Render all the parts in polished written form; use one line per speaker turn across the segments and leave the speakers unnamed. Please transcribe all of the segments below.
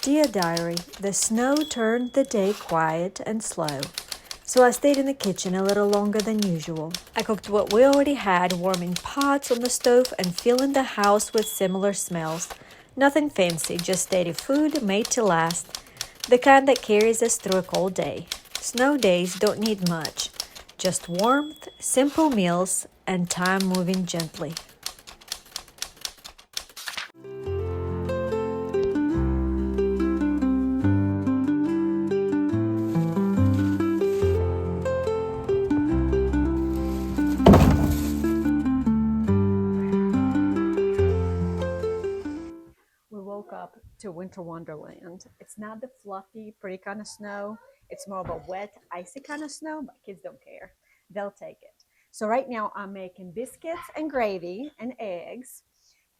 Dear Diary, the snow turned the day quiet and slow, so I stayed in the kitchen a little longer than usual. I cooked what we already had, warming pots on the stove and filling the house with similar smells. Nothing fancy, just steady food made to last, the kind that carries us through a cold day. Snow days don't need much, just warmth, simple meals, and time moving gently. We woke up to winter wonderland. It's not the fluffy, pretty kind of snow. It's more of a wet, icy kind of snow, but kids don't care. They'll take it. So right now I'm making biscuits and gravy and eggs.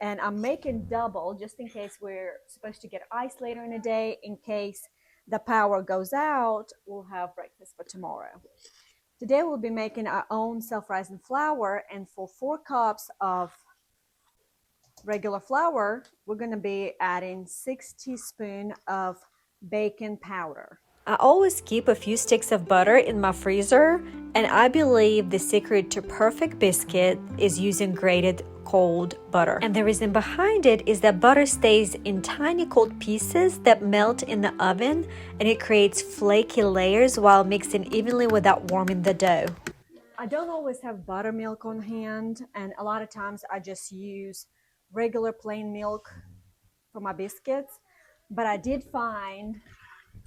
And I'm making double just in case we're supposed to get ice later in the day. In case the power goes out, we'll have breakfast for tomorrow. Today we'll be making our own self-rising flour, and for 4 cups of regular flour, we're going to be adding 6 teaspoons of baking powder. I always keep a few sticks of butter in my freezer, and I believe the secret to perfect biscuit is using grated cold butter. And the reason behind it is that butter stays in tiny cold pieces that melt in the oven, and it creates flaky layers while mixing evenly without warming the dough. I don't always have buttermilk on hand, and a lot of times I just use regular plain milk for my biscuits, but I did find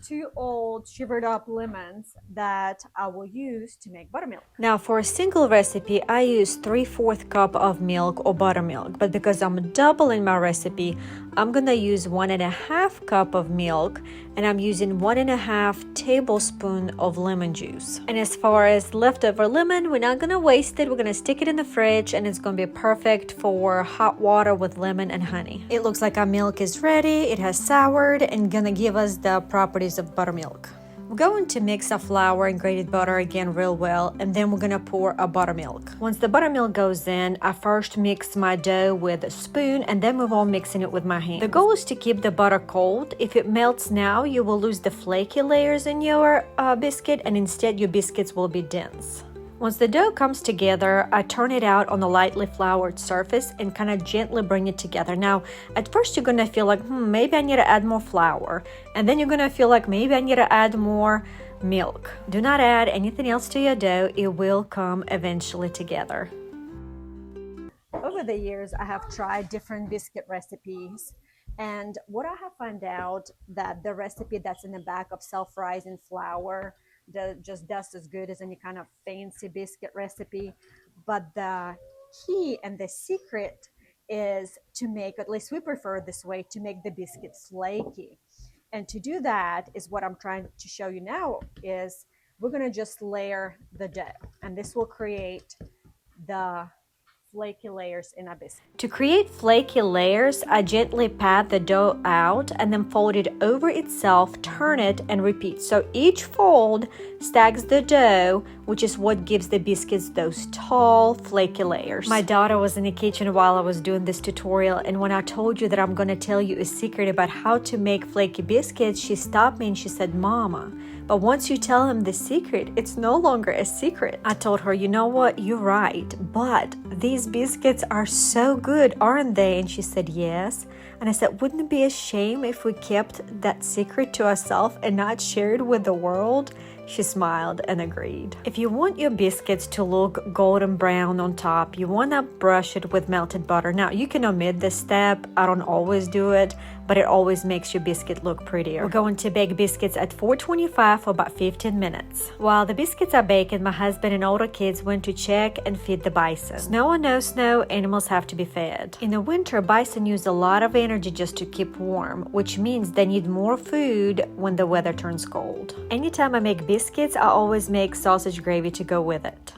2 old shivered up lemons that I will use to make buttermilk. Now for a single recipe, I use 3/4 cup of milk or buttermilk, but because I'm doubling my recipe, I'm gonna use 1.5 cup of milk, and I'm using 1.5 tablespoon of lemon juice. And as far as leftover lemon, we're not gonna waste it. We're gonna stick it in the fridge, and it's gonna be perfect for hot water with lemon and honey. It looks like our milk is ready. It has soured and gonna give us the properties of buttermilk. We're going to mix our flour and grated butter again real well, and then we're gonna pour our buttermilk. Once the buttermilk goes in, I first mix my dough with a spoon and then move on mixing it with my hand. The goal is to keep the butter cold. If it melts now, you will lose the flaky layers in your biscuit, and instead your biscuits will be dense. Once the dough comes together, I turn it out on a lightly floured surface and kind of gently bring it together. Now, at first you're gonna feel like, maybe I need to add more flour. And then you're gonna feel like maybe I need to add more milk. Do not add anything else to your dough. It will come eventually together. Over the years, I have tried different biscuit recipes. And what I have found out that the recipe that's in the back of self-rising flour just does as good as any kind of fancy biscuit recipe. But the key and the secret is to make, at least we prefer this way, to make the biscuits flaky. And to do that is what I'm trying to show you now, is we're going to just layer the dough, and this will create the flaky layers in our biscuit. To create flaky layers, I gently pat the dough out and then fold it over itself, turn it, and repeat. So each fold stacks the dough, which is what gives the biscuits those tall, flaky layers. My daughter was in the kitchen while I was doing this tutorial, and when I told you that I'm going to tell you a secret about how to make flaky biscuits, she stopped me and she said, "Mama, but once you tell him the secret, it's no longer a secret." I told her, "You know what? You're right. But these biscuits are so good, aren't they?" And she said, "Yes." And I said, "Wouldn't it be a shame if we kept that secret to ourselves and not shared with the world?" She smiled and agreed. If you want your biscuits to look golden brown on top, you want to brush it with melted butter. Now, you can omit this step. I don't always do it, but it always makes your biscuit look prettier. We're going to bake biscuits at 425 for about 15 minutes. While the biscuits are baking, my husband and older kids went to check and feed the bison. Snow or no snow, animals have to be fed. In the winter, bison use a lot of energy just to keep warm, which means they need more food when the weather turns cold. Anytime I make biscuits, I always make sausage gravy to go with it.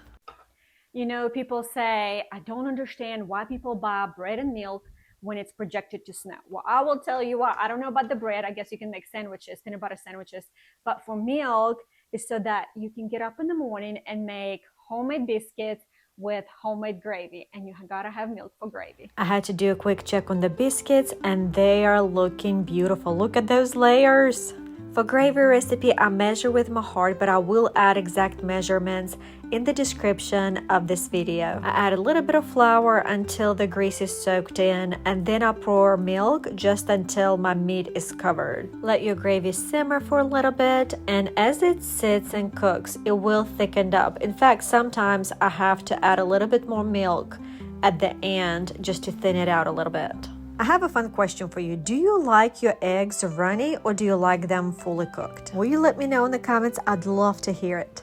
You know, people say, I don't understand why people buy bread and milk when it's projected to snow. Well, I will tell you why. I don't know about the bread. I guess you can make sandwiches, peanut butter sandwiches. But for milk, it's so that you can get up in the morning and make homemade biscuits with homemade gravy, and you gotta have milk for gravy.
I had to do a quick check on the biscuits and they are looking beautiful. Look at those layers. For gravy recipe, I measure with my heart, but I will add exact measurements in the description of this video. I add a little bit of flour until the grease is soaked in, and then I pour milk just until my meat is covered. Let your gravy simmer for a little bit, and as it sits and cooks, it will thicken up. In fact, sometimes I have to add a little bit more milk at the end just to thin it out a little bit. I have a fun question for you. Do you like your eggs runny or do you like them fully cooked? Will you let me know in the comments? I'd love to hear it.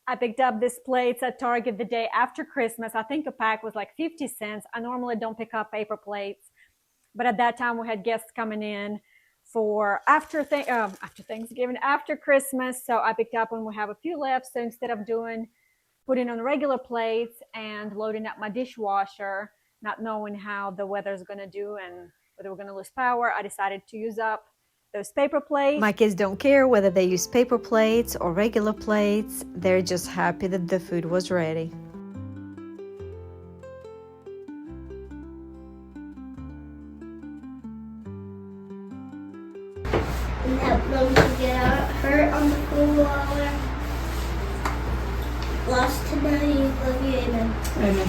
I picked up these plates at Target the day after Christmas. I think a pack was like 50 cents. I normally don't pick up paper plates, but at that time we had guests coming in for after Thanksgiving, after Christmas. So I picked up and we have a few left. So instead of putting on regular plates and loading up my dishwasher, not knowing how the weather's going to do and whether we're going to lose power, I decided to use up those paper plates.
My kids don't care whether they use paper plates or regular plates. They're just happy that the food was ready.
And help them to get out hurt on the pool water. Lost tonight, love you, amen.
Amen.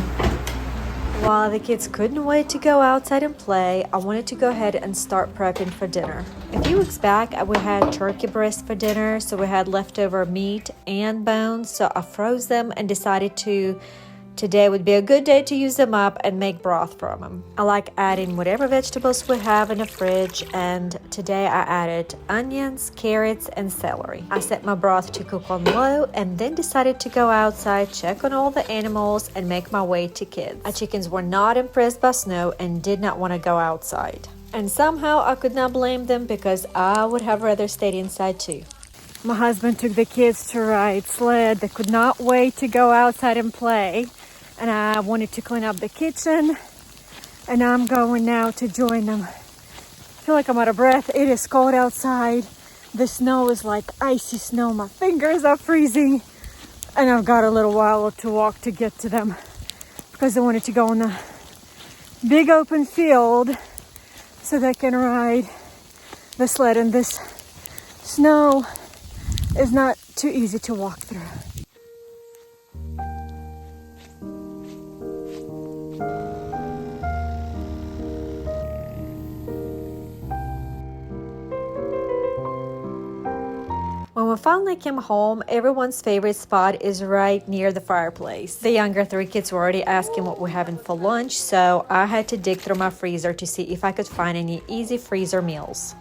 While the kids couldn't wait to go outside and play, I wanted to go ahead and start prepping for dinner. A few weeks back, we had turkey breast for dinner, so we had leftover meat and bones, so I froze them and decided today would be a good day to use them up and make broth from them. I like adding whatever vegetables we have in the fridge, and today I added onions, carrots, and celery. I set my broth to cook on low and then decided to go outside, check on all the animals, and make my way to kids. Our chickens were not impressed by snow and did not want to go outside. And somehow I could not blame them because I would have rather stayed inside too.
My husband took the kids to ride sled. They could not wait to go outside and play. And I wanted to clean up the kitchen. And I'm going now to join them. I feel like I'm out of breath. It is cold outside. The snow is like icy snow. My fingers are freezing. And I've got a little while to walk to get to them, because I wanted to go on the big open field so they can ride the sled. And this snow is not too easy to walk through.
When we finally came home, everyone's favorite spot is right near the fireplace. The younger three kids were already asking what we're having for lunch, so I had to dig through my freezer to see if I could find any easy freezer meals.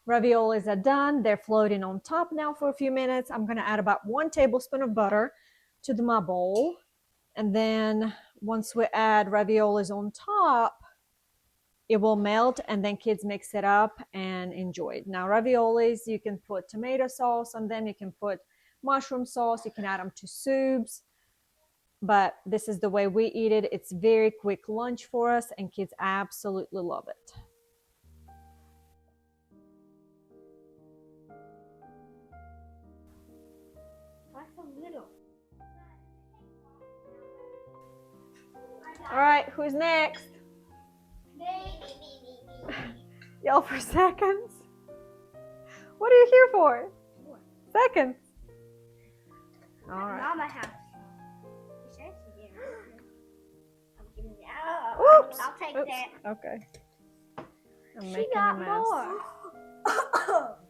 Raviolis are done. They're floating on top now for a few minutes. I'm going to add about 1 tablespoon of butter to my bowl. And then once we add raviolis on top, it will melt, and then kids mix it up and enjoy it. Now, raviolis, you can put tomato sauce on them. You can put mushroom sauce. You can add them to soups. But this is the way we eat it. It's very quick lunch for us, and kids absolutely love it. All right, who's next? Yell for seconds. What are you here for? Seconds. All right.
Mama house.
Oops.
I'll take
Oops.
that.
Okay. I'm
She
making
got
a mess.
more.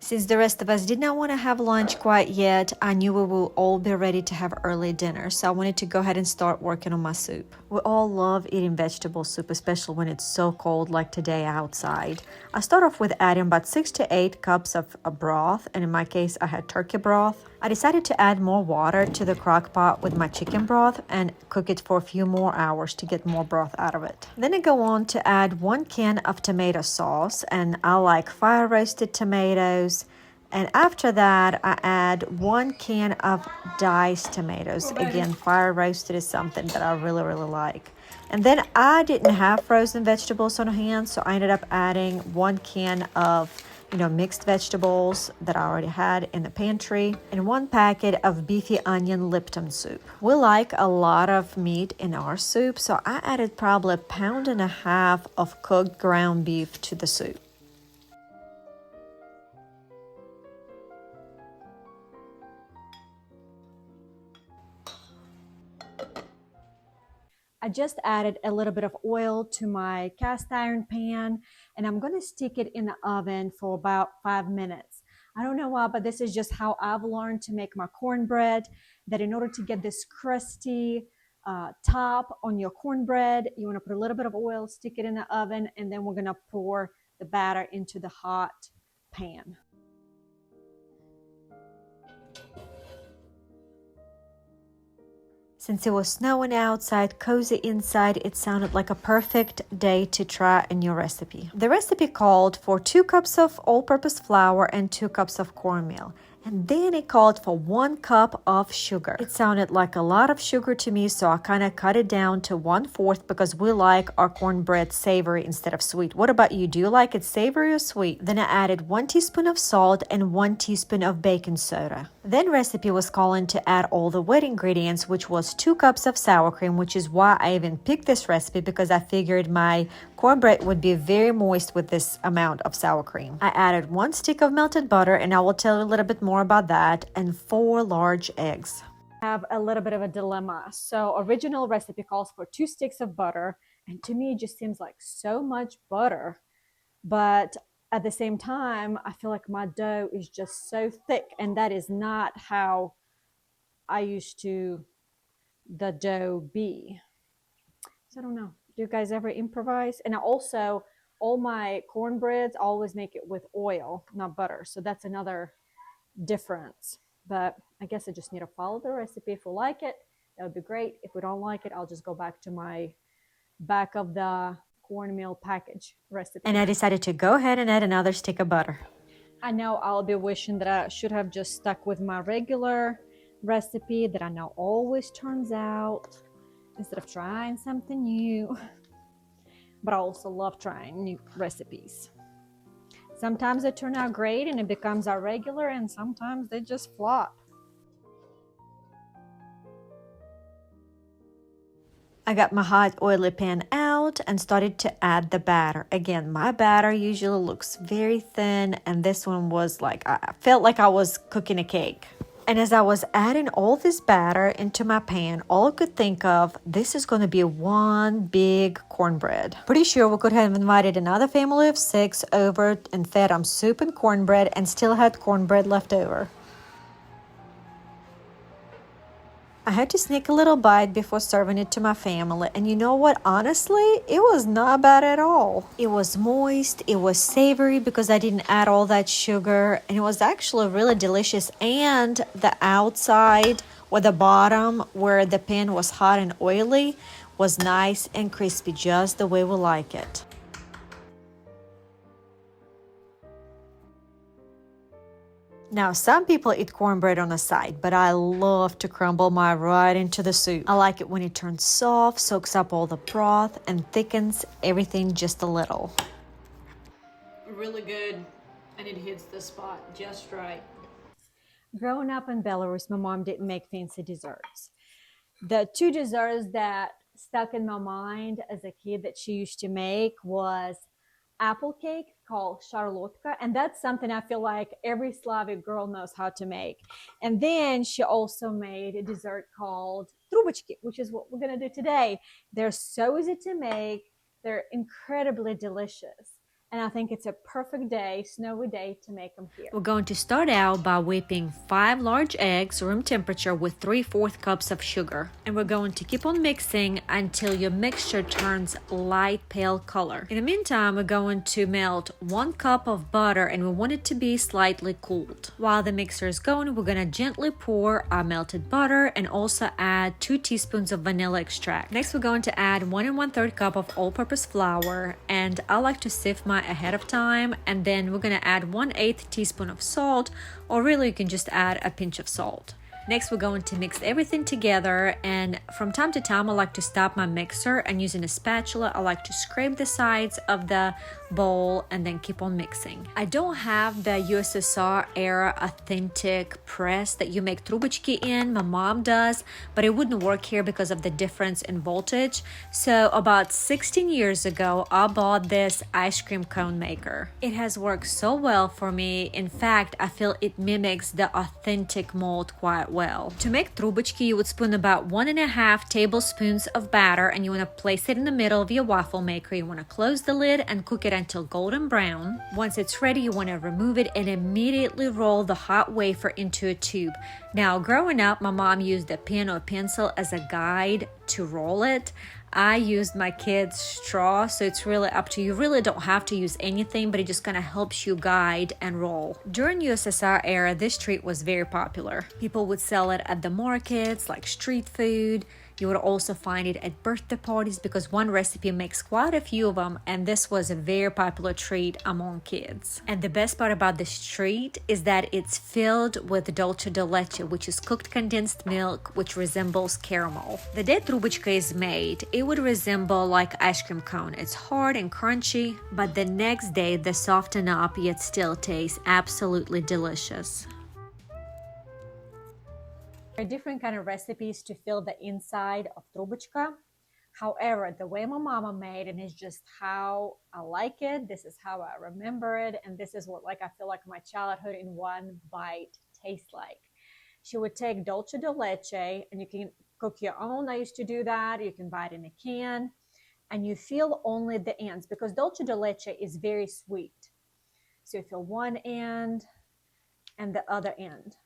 Since the rest of us did not want to have lunch quite yet, I knew we will all be ready to have early dinner, so I wanted to go ahead and start working on my soup. We all love eating vegetable soup, especially when it's so cold like today outside. I start off with adding about 6 to 8 cups of broth, and in my case I had turkey broth. I decided to add more water to the crock pot with my chicken broth and cook it for a few more hours to get more broth out of it. Then I go on to add 1 can of tomato sauce, and I like fire roasted tomatoes. And after that, I add 1 can of diced tomatoes. Again, fire roasted is something that I really, really like. And then I didn't have frozen vegetables on hand, so I ended up adding 1 can of mixed vegetables that I already had in the pantry, and 1 packet of beefy onion Lipton soup. We like a lot of meat in our soup, so I added probably 1.5 pounds of cooked ground beef to the soup.
I just added a little bit of oil to my cast iron pan, and I'm going to stick it in the oven for about 5 minutes. I don't know why, but this is just how I've learned to make my cornbread, that in order to get this crusty top on your cornbread, you want to put a little bit of oil, stick it in the oven, and then we're going to pour the batter into the hot pan.
Since it was snowing outside, cozy inside, it sounded like a perfect day to try a new recipe. The recipe called for 2 cups of all-purpose flour and 2 cups of cornmeal. And then it called for 1 cup of sugar. It sounded like a lot of sugar to me, so I kind of cut it down to 1/4 because we like our cornbread savory instead of sweet. What about you? Do you like it savory or sweet? Then I added 1 teaspoon of salt and 1 teaspoon of baking soda. Then recipe was calling to add all the wet ingredients, which was 2 cups of sour cream, which is why I even picked this recipe, because I figured my cornbread would be very moist with this amount of sour cream. I added 1 stick of melted butter, and I will tell you a little bit more about that, and 4 large eggs.
I have a little bit of a dilemma. So original recipe calls for 2 sticks of butter, and to me it just seems like so much butter. But at the same time, I feel like my dough is just so thick, and that is not how I used to the dough be. So I don't know. Do you guys ever improvise? And also, all my cornbreads, I always make it with oil, not butter. So that's another difference. But I guess I just need to follow the recipe. If we like it, that would be great. If we don't like it, I'll just go back to my back of the cornmeal package recipe.
And I decided to go ahead and add another stick of butter.
I know I'll be wishing that I should have just stuck with my regular recipe that I know always turns out, instead of trying something new. But I also love trying new recipes. Sometimes they turn out great and it becomes our regular, and sometimes they just flop.
I got my hot oily pan out and started to add the batter. Again, my batter usually looks very thin, and this one was like, I felt like I was cooking a cake. And as I was adding all this batter into my pan, all I could think of, this is going to be one big cornbread. Pretty sure we could have invited another family of 6 over and fed them soup and cornbread and still had cornbread left over. I had to sneak a little bite before serving it to my family, and you know what? Honestly, it was not bad at all. It was moist, it was savory because I didn't add all that sugar, and it was actually really delicious. And the outside or the bottom where the pan was hot and oily was nice and crispy, just the way we like it. Now, some people eat cornbread on the side, but I love to crumble mine right into the soup. I like it when it turns soft, soaks up all the broth, and thickens everything just a little.
Really good, and it hits the spot just right. Growing up in Belarus, my mom didn't make fancy desserts. The 2 desserts that stuck in my mind as a kid that she used to make was apple cake called charlotka, and that's something I feel like every Slavic girl knows how to make. And then she also made a dessert called trubochki, which is what we're going to do today. They're so easy to make. They're incredibly delicious. And I think it's a perfect day, snowy day, to make them here.
We're going to start out by whipping 5 large eggs, room temperature, with 3/4 cups of sugar. And we're going to keep on mixing until your mixture turns light pale color. In the meantime, we're going to melt 1 cup of butter, and we want it to be slightly cooled. While the mixer is going, we're going to gently pour our melted butter and also add 2 teaspoons of vanilla extract. Next, we're going to add 1 1/3 cup of all-purpose flour, and I like to sift my ahead of time, and then we're going to add 1/8 teaspoon of salt, or really you can just add a pinch of salt. Next, we're going to mix everything together, and from time to time I like to stop my mixer, and using a spatula I like to scrape the sides of the bowl and then keep on mixing. I don't have the USSR era authentic press that you make trubochki in. My mom does, but it wouldn't work here because of the difference in voltage. So about 16 years ago I bought this ice cream cone maker. It has worked so well for me. In fact, I feel it mimics the authentic mold quite well. To make trubochki, you would spoon about 1.5 tablespoons of batter, and you want to place it in the middle of your waffle maker. You want to close the lid and cook it until golden brown. Once it's ready, you want to remove it and immediately roll the hot wafer into a tube. Now, growing up, my mom used a pen or pencil as a guide to roll it. I used my kids' straw, so it's really up to you. You really don't have to use anything, but it just kind of helps you guide and roll. During USSR era, this treat was very popular. People would sell it at the markets, like street food. You would also find it at birthday parties because one recipe makes quite a few of them, and this was a very popular treat among kids. And the best part about this treat is that it's filled with dulce de leche, which is cooked condensed milk, which resembles caramel. The day trubochki is made, it would resemble like ice cream cone. It's hard and crunchy, but the next day they soften up, yet still taste absolutely delicious.
There are different kind of recipes to fill the inside of trubochka. However, the way my mama made it is just how I like it. This is how I remember it, and this is what I feel like my childhood in one bite tastes like. She would take dulce de leche, and you can cook your own. I used to do that. You can buy it in a can, and you feel only the ends because dulce de leche is very sweet. So you feel one end and the other end.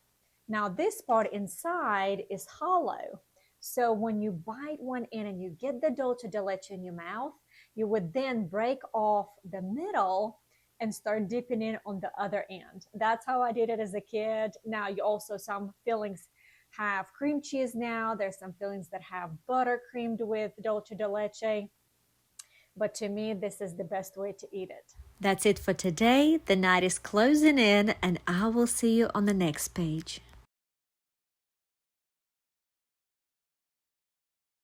Now this part inside is hollow. So when you bite one end and you get the dulce de leche in your mouth, you would then break off the middle and start dipping in on the other end. That's how I did it as a kid. Now you also, some fillings have cream cheese now. There's some fillings that have butter creamed with dulce de leche. But to me, this is the best way to eat it.
That's it for today. The night is closing in, and I will see you on the next page.